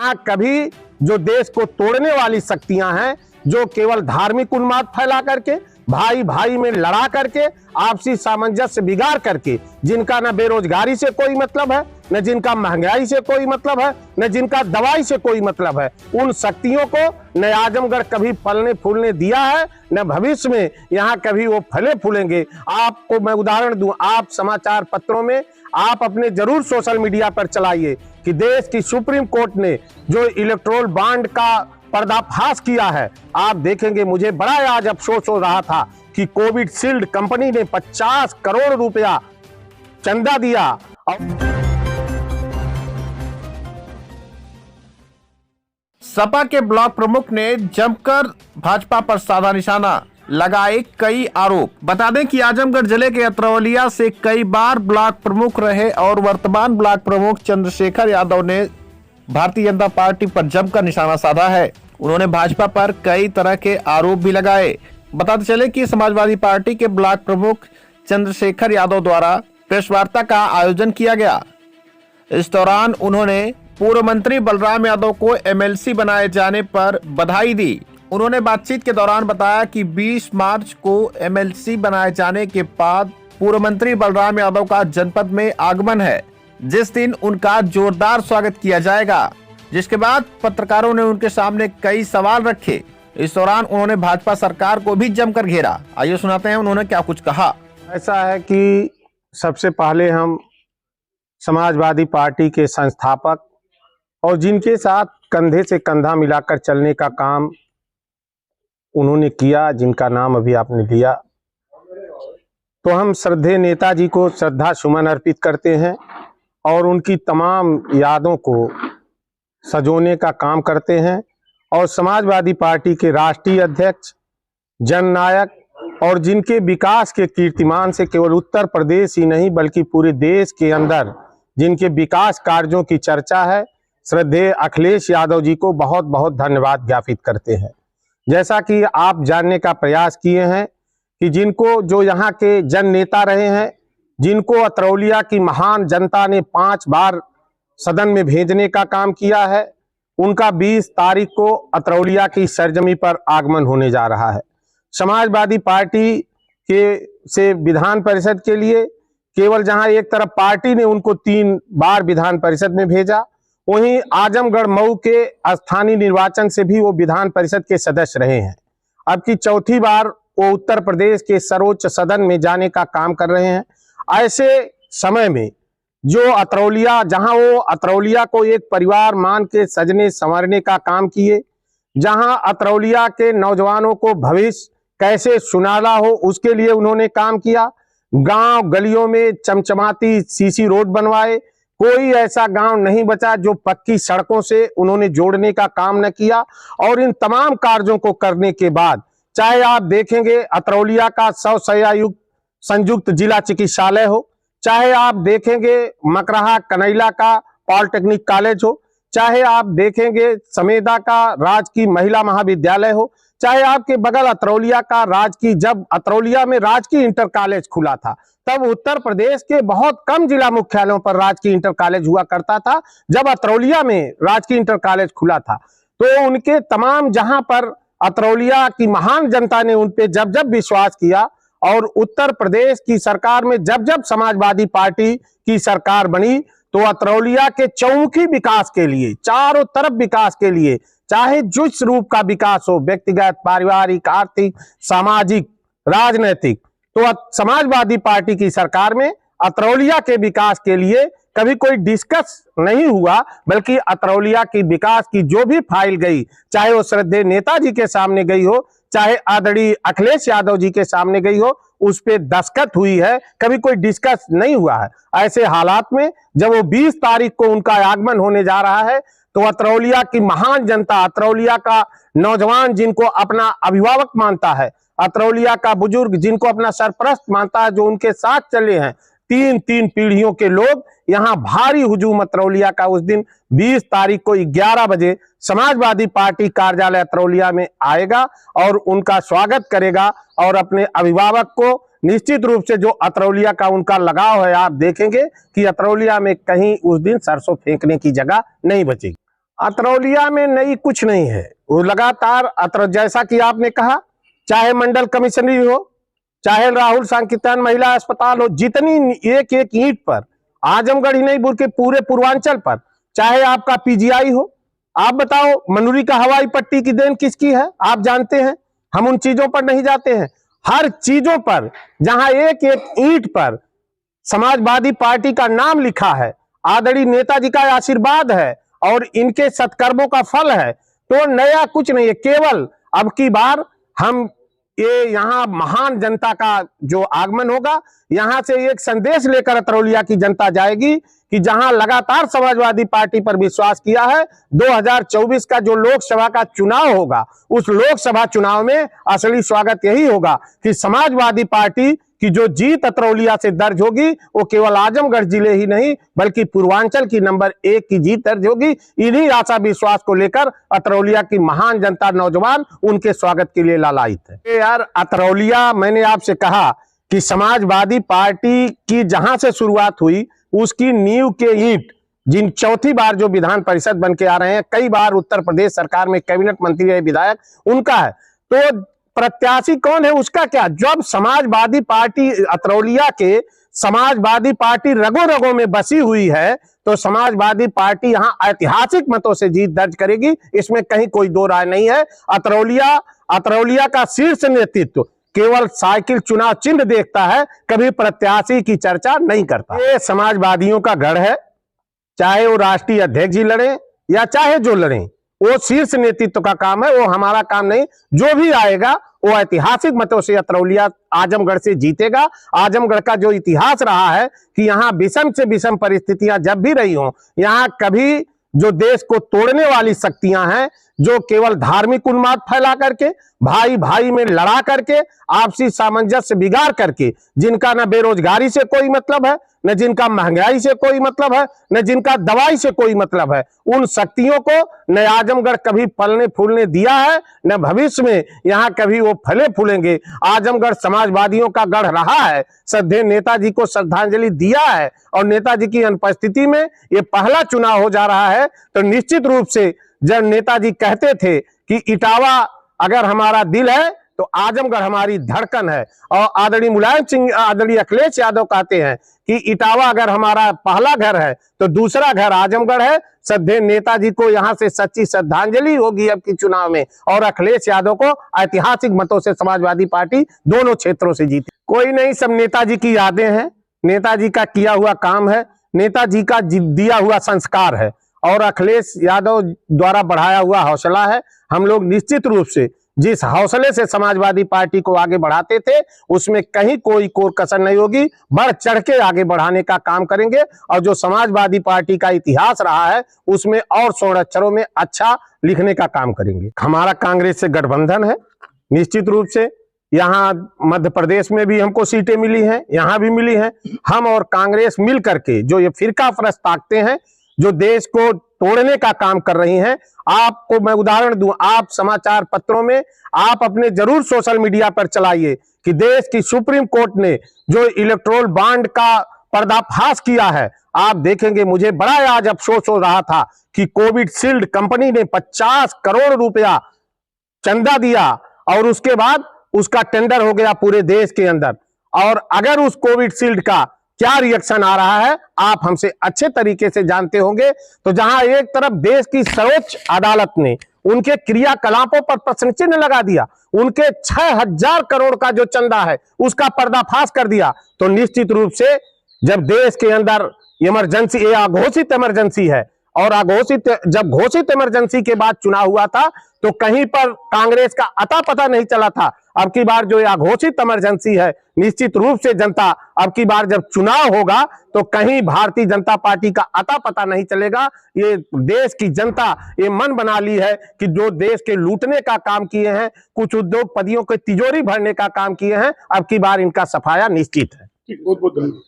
यहाँ कभी जो देश को तोड़ने वाली शक्तियां हैं, जो केवल धार्मिक उन्माद फैला करके, भाई भाई में लड़ा करके, आपसी सामंजस्य बिगाड़ करके, जिनका न बेरोजगारी से कोई मतलब है, न जिनका महंगाई से कोई मतलब है, न जिनका दवाई से कोई मतलब है, उन शक्तियों को न आजमगढ़ कभी फलने फूलने दिया है, न भविष्य में यहाँ कभी वो फले फूलेंगे। आपको मैं उदाहरण दूं, आप समाचार पत्रों में आप अपने जरूर सोशल मीडिया पर चलाइए कि देश की सुप्रीम कोर्ट ने जो इलेक्टोरल बॉन्ड का पर्दाफाश किया है, आप देखेंगे। मुझे बड़ा आज अफसोस हो रहा था कि कोविड शील्ड कंपनी ने 50 करोड़ रुपया चंदा दिया। सपा के ब्लॉक प्रमुख ने जमकर भाजपा पर साधा निशाना, लगाए कई आरोप। बता दें कि आजमगढ़ जिले के अतरौलिया से कई बार ब्लॉक प्रमुख रहे और वर्तमान ब्लॉक प्रमुख चंद्रशेखर यादव ने भारतीय जनता पार्टी पर जमकर निशाना साधा है। उन्होंने भाजपा पर कई तरह के आरोप भी लगाए। बताते चले कि समाजवादी पार्टी के ब्लॉक प्रमुख चंद्रशेखर यादव द्वारा प्रेस वार्ता का आयोजन किया गया। इस दौरान उन्होंने पूर्व मंत्री बलराम यादव को एमएलसी बनाए जाने पर बधाई दी। उन्होंने बातचीत के दौरान बताया कि 20 मार्च को एमएलसी बनाए जाने के बाद पूर्व मंत्री बलराम यादव का जनपद में आगमन है, जिस दिन उनका जोरदार स्वागत किया जाएगा। जिसके बाद पत्रकारों ने उनके सामने कई सवाल रखे। इस दौरान उन्होंने भाजपा सरकार को भी जमकर घेरा। आइए सुनाते हैं उन्होंने क्या कुछ कहा। ऐसा है कि सबसे पहले हम समाजवादी पार्टी के संस्थापक और जिनके साथ कंधे से कंधा मिलाकर चलने का काम उन्होंने किया, जिनका नाम अभी आपने लिया, तो हम श्रद्धेय नेताजी को श्रद्धा सुमन अर्पित करते हैं और उनकी तमाम यादों को सजोने का काम करते हैं। और समाजवादी पार्टी के राष्ट्रीय अध्यक्ष, जननायक और जिनके विकास के कीर्तिमान से केवल उत्तर प्रदेश ही नहीं बल्कि पूरे देश के अंदर जिनके विकास कार्यों की चर्चा है, श्रद्धेय अखिलेश यादव जी को बहुत बहुत धन्यवाद ज्ञापित करते हैं। जैसा कि आप जानने का प्रयास किए हैं कि जिनको जो यहाँ के जन नेता रहे हैं, जिनको अतरौलिया की महान जनता ने 5 बार सदन में भेजने का काम किया है, उनका 20 तारीख को अतरौलिया की सरजमी पर आगमन होने जा रहा है। समाजवादी पार्टी के से विधान परिषद के लिए केवल जहां एक तरफ पार्टी ने उनको 3 बार विधान परिषद में भेजा, वहीं आजमगढ़ मऊ के स्थानीय निर्वाचन से भी वो विधान परिषद के सदस्य रहे हैं। अब की चौथी बार वो उत्तर प्रदेश के सर्वोच्च सदन में जाने का काम कर रहे हैं। ऐसे समय में जो अतरौलिया, जहां वो अतरौलिया को एक परिवार मान के सजने संवारने का काम किए, जहां अतरौलिया के नौजवानों को भविष्य कैसे सुनहरा हो उसके लिए उन्होंने काम किया। गांव गलियों में चमचमाती सीसी रोड बनवाए, कोई ऐसा गांव नहीं बचा जो पक्की सड़कों से उन्होंने जोड़ने का काम न किया। और इन तमाम कार्यों को करने के बाद चाहे आप देखेंगे अतरौलिया का 100 शय्यायुक्त संयुक्त जिला चिकित्सालय हो, चाहे आप देखेंगे मकराहा कनैला का पॉलिटेक्निक कॉलेज हो, चाहे आप देखेंगे समेदा का राजकीय महिला महाविद्यालय हो, चाहे आपके बगल अतरौलिया का राजकीय, जब अतरौलिया में राजकीय इंटर कॉलेज खुला था तब उत्तर प्रदेश के बहुत कम जिला मुख्यालयों पर राजकीय इंटर कॉलेज हुआ करता था। जब अतरौलिया में राजकीय इंटर कॉलेज खुला था तो उनके तमाम, जहां पर अतरौलिया की महान जनता ने उन पे जब जब विश्वास किया और उत्तर प्रदेश की सरकार में जब जब समाजवादी पार्टी की सरकार बनी तो अतरौलिया के चौमुखी विकास के लिए, चारों तरफ विकास के लिए, चाहे जिस रूप का विकास हो, व्यक्तिगत, पारिवारिक, आर्थिक, सामाजिक, राजनीतिक, तो समाजवादी पार्टी की सरकार में अतरौलिया के विकास के लिए कभी कोई डिस्कस नहीं हुआ, बल्कि अतरौलिया की विकास की जो भी फाइल गई, चाहे वो श्रद्धेय नेताजी के सामने गई हो, चाहे आदरणीय अखिलेश यादव जी के सामने गई हो, उस पे दस्तखत हुई है, कभी कोई डिस्कस नहीं हुआ है। ऐसे हालात में जब वो 20 तारीख को उनका आगमन होने जा रहा है तो अतरौलिया की महान जनता, अतरौलिया का नौजवान जिनको अपना अभिभावक मानता है, अतरौलिया का बुजुर्ग जिनको अपना सरपरस्त मानता है, जो उनके साथ चले हैं, 3 पीढ़ियों के लोग यहाँ भारी हुजूम अतरौलिया का उस दिन 20 तारीख को 11 बजे समाजवादी पार्टी कार्यालय अतरौलिया में आएगा और उनका स्वागत करेगा। और अपने अभिभावक को निश्चित रूप से जो अतरौलिया का उनका लगाव है, आप देखेंगे कि अतरौलिया में कहीं उस दिन सरसों फेंकने की जगह नहीं बचेगी। अतरौलिया में नई कुछ नहीं है। वो लगातार जैसा कि आपने कहा, चाहे मंडल कमिश्नरी हो, चाहे राहुल सांकीर्तन महिला अस्पताल हो, जितनी एक एक ईंट पर, आजमगढ़ ही नहीं बल्कि पूरे पूर्वांचल पर, चाहे आपका पीजीआई हो, आप बताओ मनुरी का हवाई पट्टी की देन किसकी है? आप जानते हैं, हम उन चीजों पर नहीं जाते हैं। हर चीजों पर जहां एक एक ईंट पर समाजवादी पार्टी का नाम लिखा है, आदरणीय नेताजी का आशीर्वाद है और इनके सत्कर्मों का फल है, तो नया कुछ नहीं है। केवल अब की बार हम ये यहाँ महान जनता का जो आगमन होगा, यहां से एक संदेश लेकर अतरौलिया की जनता जाएगी कि जहां लगातार समाजवादी पार्टी पर विश्वास किया है, 2024 का जो लोकसभा का चुनाव होगा, उस लोकसभा चुनाव में असली स्वागत यही होगा कि समाजवादी पार्टी की जो जीत अतरौलिया से दर्ज होगी, वो केवल आजमगढ़ जिले ही नहीं बल्कि पूर्वांचल की नंबर 1 की जीत दर्ज होगी। इन्हीं आशा विश्वास को लेकर अतरौलिया की महान जनता, नौजवान उनके स्वागत के लिए लालायित है। यार अतरौलिया, मैंने आपसे कहा कि समाजवादी पार्टी की जहां से शुरुआत हुई, उसकी नींव के ईंट, जिन चौथी बार जो विधान परिषद बन के आ रहे हैं, कई बार उत्तर प्रदेश सरकार में कैबिनेट मंत्री है, विधायक उनका है, तो प्रत्याशी कौन है उसका क्या? जब समाजवादी पार्टी अतरौलिया के समाजवादी पार्टी रगों रगों में बसी हुई है, तो समाजवादी पार्टी यहां ऐतिहासिक मतों से जीत दर्ज करेगी, इसमें कहीं कोई दो राय नहीं है। अतरौलिया का शीर्ष नेतृत्व केवल साइकिल चुनाव चिन्ह देखता है, कभी प्रत्याशी की चर्चा नहीं करता। ये समाजवादियों का गढ़ है, चाहे वो राष्ट्रीय अध्यक्ष जी लड़े या चाहे जो लड़े, वो शीर्ष नेतृत्व का काम है, वो हमारा काम नहीं। जो भी आएगा वो ऐतिहासिक मतों से अतरौलिया आजमगढ़ से जीतेगा। आजमगढ़ का जो इतिहास रहा है कि यहाँ विषम से विषम परिस्थितियां जब भी रही हों, यहाँ कभी जो देश को तोड़ने वाली शक्तियां हैं, जो केवल धार्मिक उन्माद फैला करके, भाई भाई में लड़ा करके, आपसी सामंजस्य बिगाड़ करके, जिनका न बेरोजगारी से कोई मतलब है, न जिनका महंगाई से कोई मतलब है, न जिनका दवाई से कोई मतलब है, उन शक्तियों को न आजमगढ़ कभी फलने फूलने दिया है, न भविष्य में यहाँ कभी वो फले फूलेंगे। आजमगढ़ समाजवादियों का गढ़ रहा है, श्रद्धेय नेताजी को श्रद्धांजलि दिया है, और नेताजी की अनुपस्थिति में ये पहला चुनाव हो जा रहा है। तो निश्चित रूप से जब नेताजी कहते थे कि इटावा अगर हमारा दिल है तो आजमगढ़ हमारी धड़कन है, और आदरणीय मुलायम सिंह, आदरणीय अखिलेश यादव कहते हैं कि इटावा अगर हमारा पहला घर है तो दूसरा घर आजमगढ़ है। श्रद्धेय नेताजी को यहां से सच्ची श्रद्धांजलि होगी अब की चुनाव में, और अखिलेश यादव को ऐतिहासिक मतों से समाजवादी पार्टी दोनों क्षेत्रों से जीती। कोई नहीं, सब नेताजी की यादें हैं, नेताजी का किया हुआ काम है, नेताजी का दिया हुआ संस्कार है, और अखिलेश यादव द्वारा बढ़ाया हुआ हौसला है। हम लोग निश्चित रूप से जिस हौसले से समाजवादी पार्टी को आगे बढ़ाते थे, उसमें कहीं कोई कोर कसर नहीं होगी, बढ़ चढ़ के आगे बढ़ाने का काम करेंगे, और जो समाजवादी पार्टी का इतिहास रहा है उसमें और स्वर्ण अक्षरों में अच्छा लिखने का काम करेंगे। हमारा कांग्रेस से गठबंधन है, निश्चित रूप से यहाँ मध्य प्रदेश में भी हमको सीटें मिली हैं, यहाँ भी मिली हैं। हम और कांग्रेस मिल करके जो ये फिरका फरस ताकते हैं, जो देश को तोड़ने का काम कर रही हैं, आपको मैं उदाहरण दूं, आप समाचार पत्रों में, आप अपने जरूर सोशल मीडिया पर चलाइए कि देश की सुप्रीम कोर्ट ने जो इलेक्टोरल बॉन्ड का पर्दाफाश किया है, आप देखेंगे। मुझे बड़ा आज अफसोस हो रहा था कि कोविड शील्ड कंपनी ने 50 करोड़ रुपया चंदा दिया और उसके बाद उसका टेंडर हो गया पूरे देश के अंदर, और अगर उस कोविड शील्ड का क्या रिएक्शन आ रहा है आप हमसे अच्छे तरीके से जानते होंगे। तो जहां एक तरफ देश की सर्वोच्च अदालत ने उनके क्रियाकलापों पर प्रश्न चिन्ह लगा दिया, उनके 6000 करोड़ का जो चंदा है उसका पर्दाफाश कर दिया, तो निश्चित रूप से जब देश के अंदर इमरजेंसी, ये अघोषित इमरजेंसी है, और जब घोषित इमरजेंसी के बाद चुनाव हुआ था तो कहीं पर कांग्रेस का अता पता नहीं चला था। अब की बार जो घोषित इमरजेंसी है, निश्चित रूप से जनता अब की बार जब चुनाव होगा तो कहीं भारतीय जनता पार्टी का अता पता नहीं चलेगा। ये देश की जनता ये मन बना ली है कि जो देश के लूटने का काम किए हैं, कुछ उद्योगपतियों के तिजोरी भरने का काम किए हैं, अब की बार इनका सफाया निश्चित है। बहुत बहुत धन्यवाद।